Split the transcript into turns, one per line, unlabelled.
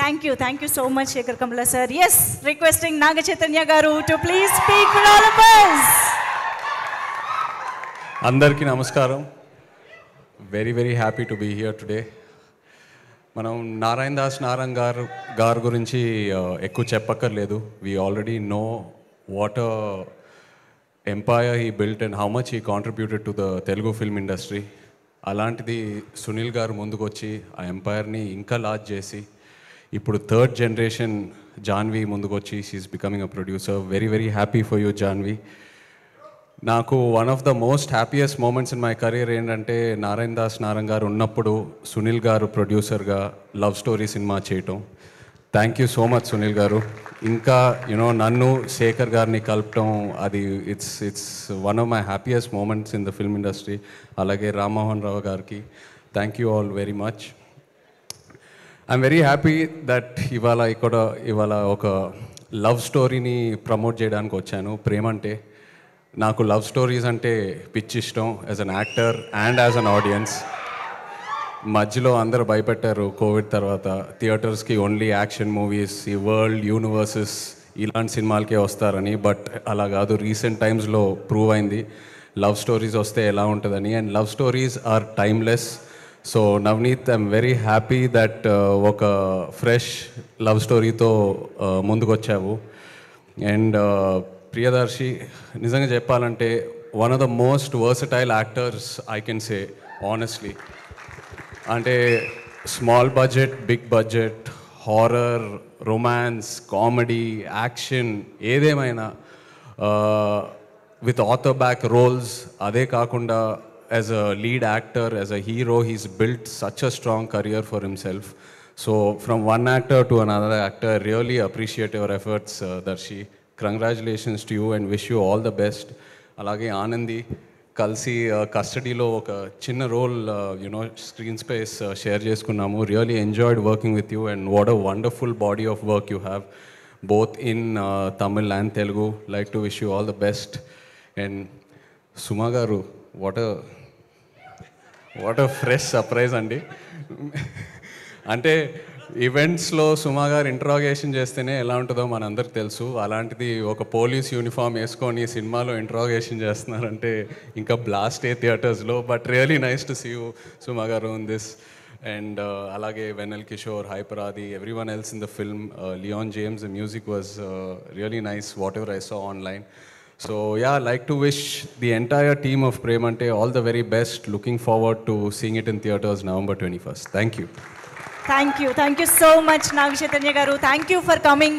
Thank you so much, Shekhar Kamla sir. Yes, requesting Naga Chaitanya garu to please speak for all of us.
అందరికీ నమస్కారం. Very happy to be here today. మనం నారాయణ దాస్ గారు గురించి ఎక్కువ చెప్పక్కర్లేదు. We already know what empire he built and how much he contributed to the Telugu film industry. అలాంటిది సునీల్ గారు ముందుకు వచ్చి ఆ ఎంపైర్ని ఇంకా లార్జ్ చేసి ఇప్పుడు థర్డ్ జనరేషన్ జాన్వి ముందుకు వచ్చి she's becoming a producer. Very happy for you Janhvi. నాకు one of the most happiest moments in my career ఏంటంటే నారాయణ దాస్ గారు ఉన్నప్పుడు సునీల్ గారు ప్రొడ్యూసర్గా లవ్ స్టోరీ సినిమా చేయటం. Thank you so much Sunil garu. ఇంకా నన్ను శేఖర్ గారిని కలపటం అది it's one of my happiest moments in the film industry. అలాగే రామ్మోహన్ రావు గారికి thank you all very much. I'm very happy that ఇవాళ ఒక లవ్ స్టోరీని ప్రమోట్ చేయడానికి వచ్చాను. ప్రేమంటే నాకు లవ్ స్టోరీస్ అంటే పిచ్చి ఇష్టం as an actor and as an audience. మధ్యలో అందరూ భయపెట్టారు కోవిడ్ తర్వాత థియేటర్స్కి ఓన్లీ యాక్షన్ మూవీస్, ఈ వరల్డ్ యూనివర్సెస్ ఇలాంటి సినిమాలకే వస్తారని. బట్ అలా కాదు, రీసెంట్ టైమ్స్లో ప్రూవ్ అయింది లవ్ స్టోరీస్ వస్తే ఎలా ఉంటుందని. And love stories are timeless. So Navaneeth, I'm very happy that ఒక ఫ్రెష్ లవ్ స్టోరీతో ముందుకు వచ్చావు. అండ్ ప్రియదర్శి, నిజంగా చెప్పాలంటే one of the most versatile actors I can say honestly. అంటే small budget, big budget, horror, romance, comedy, action ఏదేమైనా with other back roles. అదే కాకుండా as a lead actor, as a hero, he's built such a strong career for himself. So from one actor to another actor, really appreciate your efforts Darshi. Congratulations to you and wish you all the best. అలాగే ఆనంది, కలిసి కస్టడీలో ఒక చిన్న role screen space share చేసుకున్నాము. Really enjoyed working with you and what a wonderful body of work you have both in Tamil and Telugu. Like to wish you all the best. And Suma garu, what a fresh surprise అండి. అంటే ఈవెంట్స్లో సుమా గారు interrogation చేస్తేనే ఎలా ఉంటుందో మనందరికి తెలుసు. అలాంటిది ఒక పోలీస్ యూనిఫామ్ వేసుకొని సినిమాలో ఇంట్రాగేషన్ చేస్తున్నారంటే ఇంకా బ్లాస్ట్ ఏ థియేటర్స్లో. But really nice to see you సుమా గారు ఇన్ దిస్. అండ్ అలాగే Vennela Kishore, Hyper Aadi, everyone else in the film, Lyon James, the music was really nice what ever I saw online. So yeah, like to wish the entire team of Premante all the very best. Looking forward to seeing it in theaters November 21st. Thank you.
Thank you so much, Naga Chaitanya garu. Thank you for coming.